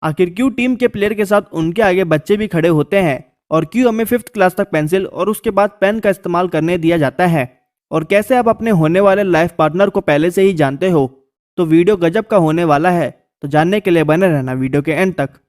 आखिर क्यों टीम के प्लेयर के साथ उनके आगे बच्चे भी खड़े होते हैं, और क्यों हमें 5th क्लास तक पेंसिल और उसके बाद पेन का इस्तेमाल करने दिया जाता है, और कैसे आप अपने होने वाले लाइफ पार्टनर को पहले से ही जानते हो। तो वीडियो गजब का होने वाला है, तो जानने के लिए बने रहना वीडियो के एंड तक।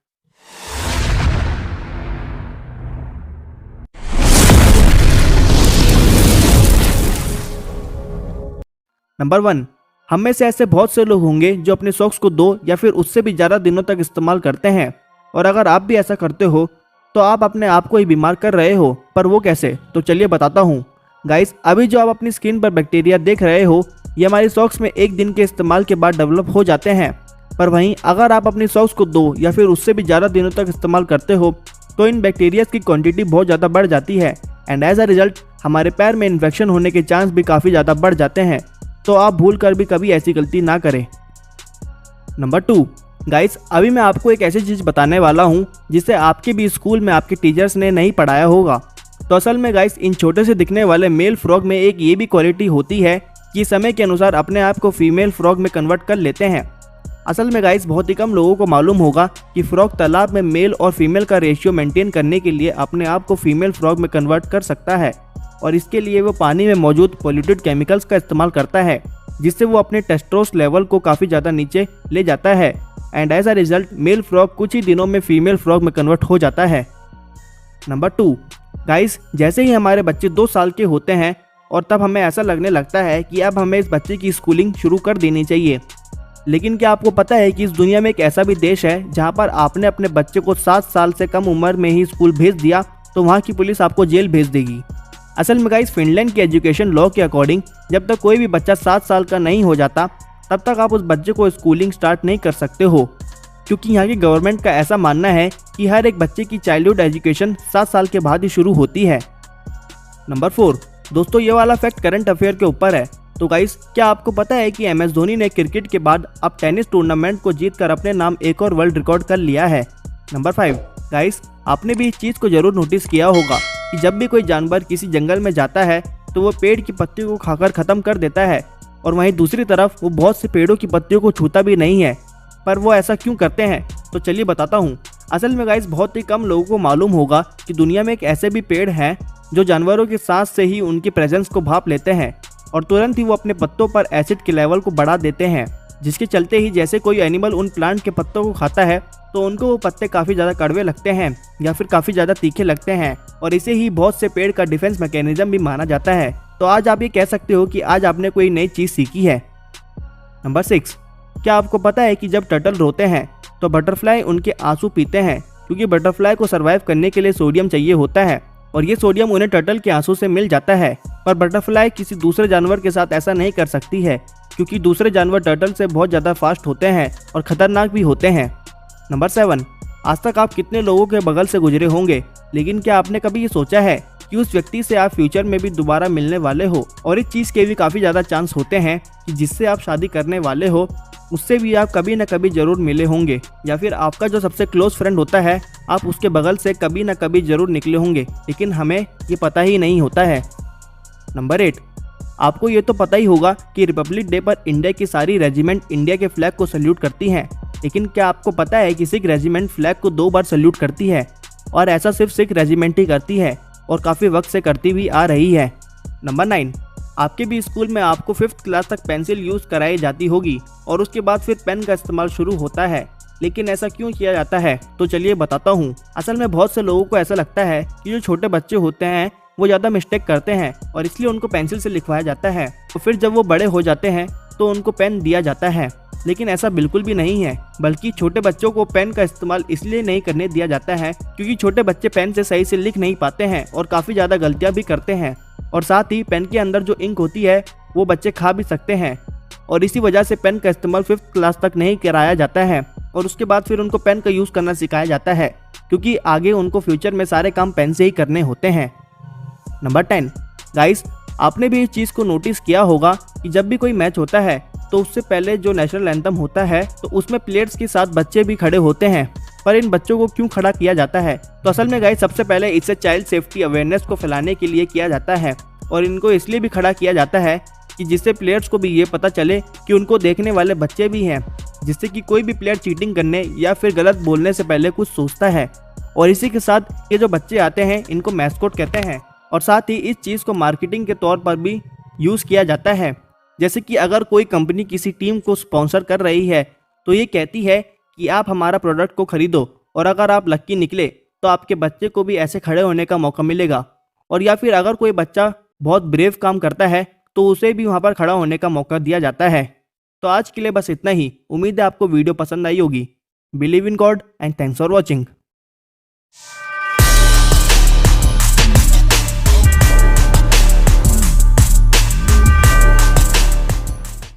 नंबर 1, हम में से ऐसे बहुत से लोग होंगे जो अपने सॉक्स को 2 या फिर उससे भी ज़्यादा दिनों तक इस्तेमाल करते हैं, और अगर आप भी ऐसा करते हो तो आप अपने आप को ही बीमार कर रहे हो। पर वो कैसे, तो चलिए बताता हूँ। गाइस, अभी जो आप अपनी स्किन पर बैक्टीरिया देख रहे हो, ये हमारी सॉक्स में 1 दिन के इस्तेमाल के बाद डेवलप हो जाते हैं। पर वहीं अगर आप अपनी सॉक्स को 2 या फिर उससे भी ज़्यादा दिनों तक इस्तेमाल करते हो तो इन बैक्टीरियाज की क्वांटिटी बहुत ज़्यादा बढ़ जाती है, एंड एज अ रिजल्ट हमारे पैर में इन्फेक्शन होने के चांस भी काफ़ी ज़्यादा बढ़ जाते हैं। तो आप भूल कर भी कभी ऐसी गलती ना करें। नंबर 2, गाइस, अभी मैं आपको एक ऐसी चीज़ बताने वाला हूँ जिसे आपके भी स्कूल में आपके टीचर्स ने नहीं पढ़ाया होगा। तो असल में गाइस, इन छोटे से दिखने वाले मेल फ्रॉग में एक ये भी क्वालिटी होती है कि समय के अनुसार अपने आप को फीमेल फ्रॉग में कन्वर्ट कर लेते हैं। असल में गाइस, बहुत ही कम लोगों को मालूम होगा कि फ्रॉग तालाब में मेल और फीमेल का रेशियो मेंटेन करने के लिए अपने आप को फीमेल फ्रॉग में कन्वर्ट कर सकता है, और इसके लिए वो पानी में मौजूद पॉल्यूटेड केमिकल्स का इस्तेमाल करता है, जिससे वो अपने टेस्टोस लेवल को काफ़ी ज़्यादा नीचे ले जाता है, and as a result male frog कुछ ही दिनों में फीमेल फ्रॉग में कन्वर्ट हो जाता है। नंबर 2, गाइस, जैसे ही हमारे बच्चे 2 साल के होते हैं और तब हमें ऐसा लगने लगता है कि अब हमें इस बच्चे की स्कूलिंग शुरू कर देनी चाहिए। लेकिन क्या आपको पता है कि इस दुनिया में एक ऐसा भी देश है जहां पर आपने अपने बच्चे को 7 साल से कम उम्र में ही स्कूल भेज दिया तो वहां की पुलिस आपको जेल भेज देगी। असल में गाइस, फिनलैंड के एजुकेशन लॉ के अकॉर्डिंग जब तक कोई भी बच्चा 7 साल का नहीं हो जाता तब तक आप उस बच्चे को स्कूलिंग स्टार्ट नहीं कर सकते हो, क्योंकि यहाँ की गवर्नमेंट का ऐसा मानना है कि हर एक बच्चे की चाइल्डहुड एजुकेशन 7 साल के बाद ही शुरू होती है। नंबर 4, दोस्तों, ये वाला फैक्ट करंट अफेयर के ऊपर है। तो गाइस, क्या आपको पता है कि MS धोनी ने क्रिकेट के बाद अब टेनिस टूर्नामेंट को जीतकर अपने नाम एक और वर्ल्ड रिकॉर्ड कर लिया है। नंबर 5, गाइस, आपने भी इस चीज़ को जरूर नोटिस किया होगा कि जब भी कोई जानवर किसी जंगल में जाता है तो वो पेड़ की पत्तियों को खाकर ख़त्म कर देता है, और वहीं दूसरी तरफ वो बहुत से पेड़ों की पत्तियों को छूता भी नहीं है। पर वो ऐसा क्यों करते हैं, तो चलिए बताता हूँ। असल में गाइस, बहुत ही कम लोगों को मालूम होगा कि दुनिया में एक ऐसे भी पेड़ हैं जो जानवरों की सांस से ही उनकी प्रेजेंस को भाप लेते हैं, और तुरंत ही वो अपने पत्तों पर एसिड के लेवल को बढ़ा देते हैं, जिसके चलते ही जैसे कोई एनिमल उन प्लांट के पत्तों को खाता है तो उनको वो पत्ते काफ़ी ज़्यादा कड़वे लगते हैं या फिर काफ़ी ज़्यादा तीखे लगते हैं, और इसे ही बहुत से पेड़ का डिफेंस मैकेनिज्म भी माना जाता है। तो आज आप ये कह सकते हो कि आज आपने कोई नई चीज़ सीखी है। नंबर 6, क्या आपको पता है कि जब टर्टल रोते हैं तो बटरफ्लाई उनके आंसू पीते हैं, क्योंकि बटरफ्लाई को सर्वाइव करने के लिए सोडियम चाहिए होता है, और ये सोडियम उन्हें टर्टल के आंसू से मिल जाता है। पर बटरफ्लाई किसी दूसरे जानवर के साथ ऐसा नहीं कर सकती है, क्योंकि दूसरे जानवर टर्टल से बहुत ज़्यादा फास्ट होते हैं और ख़तरनाक भी होते हैं। नंबर 7, आज तक आप कितने लोगों के बगल से गुजरे होंगे, लेकिन क्या आपने कभी ये सोचा है कि उस व्यक्ति से आप फ्यूचर में भी दोबारा मिलने वाले हो, और इस चीज़ के भी काफ़ी ज़्यादा चांस होते हैं कि जिससे आप शादी करने वाले हो उससे भी आप कभी ना कभी ज़रूर मिले होंगे, या फिर आपका जो सबसे क्लोज फ्रेंड होता है आप उसके बगल से कभी ना कभी ज़रूर निकले होंगे, लेकिन हमें ये पता ही नहीं होता है। नंबर 8, आपको ये तो पता ही होगा कि रिपब्लिक डे पर इंडिया की सारी रेजिमेंट इंडिया के फ्लैग को सल्यूट करती हैं, लेकिन क्या आपको पता है कि सिख रेजिमेंट फ्लैग को 2 बार सल्यूट करती है, और ऐसा सिर्फ सिख रेजिमेंट ही करती है और काफ़ी वक्त से करती भी आ रही है। नंबर 9, आपके भी स्कूल में आपको 5th क्लास तक पेंसिल यूज़ कराई जाती होगी और उसके बाद फिर पेन का इस्तेमाल शुरू होता है, लेकिन ऐसा क्यों किया जाता है, तो चलिए बताता हूँ। असल में बहुत से लोगों को ऐसा लगता है कि जो छोटे बच्चे होते हैं वो ज़्यादा मिस्टेक करते हैं और इसलिए उनको पेंसिल से लिखवाया जाता है, तो फिर जब वो बड़े हो जाते हैं तो उनको पेन दिया जाता है, लेकिन ऐसा बिल्कुल भी नहीं है। बल्कि छोटे बच्चों को पेन का इस्तेमाल इसलिए नहीं करने दिया जाता है क्योंकि छोटे बच्चे पेन से सही से लिख नहीं पाते हैं और काफ़ी ज़्यादा गलतियाँ भी करते हैं, और साथ ही पेन के अंदर जो इंक होती है वो बच्चे खा भी सकते हैं, और इसी वजह से पेन का इस्तेमाल 5th क्लास तक नहीं कराया जाता है, और उसके बाद फिर उनको पेन का यूज़ करना सिखाया जाता है, क्योंकि आगे उनको फ्यूचर में सारे काम पेन से ही करने होते हैं। नंबर 10, गाइस, आपने भी इस चीज़ को नोटिस किया होगा कि जब भी कोई मैच होता है तो उससे पहले जो नेशनल एंथम होता है तो उसमें प्लेयर्स के साथ बच्चे भी खड़े होते हैं। पर इन बच्चों को क्यों खड़ा किया जाता है, तो असल में गाइस सबसे पहले इसे चाइल्ड सेफ्टी अवेयरनेस को फैलाने के लिए किया जाता है, और इनको इसलिए भी खड़ा किया जाता है कि जिससे प्लेयर्स को भी ये पता चले कि उनको देखने वाले बच्चे भी हैं, जिससे कि कोई भी प्लेयर चीटिंग करने या फिर गलत बोलने से पहले कुछ सोचता है। और इसी के साथ ये जो बच्चे आते हैं इनको मैस्कोट कहते हैं। और साथ ही इस चीज़ को मार्केटिंग के तौर पर भी यूज़ किया जाता है। जैसे कि अगर कोई कंपनी किसी टीम को स्पॉन्सर कर रही है तो ये कहती है कि आप हमारा प्रोडक्ट को खरीदो, और अगर आप लक्की निकले तो आपके बच्चे को भी ऐसे खड़े होने का मौका मिलेगा। और या फिर अगर कोई बच्चा बहुत ब्रेव काम करता है तो उसे भी वहाँ पर खड़ा होने का मौका दिया जाता है। तो आज के लिए बस इतना ही। उम्मीद है आपको वीडियो पसंद आई होगी। Believe in God and thanks for watching.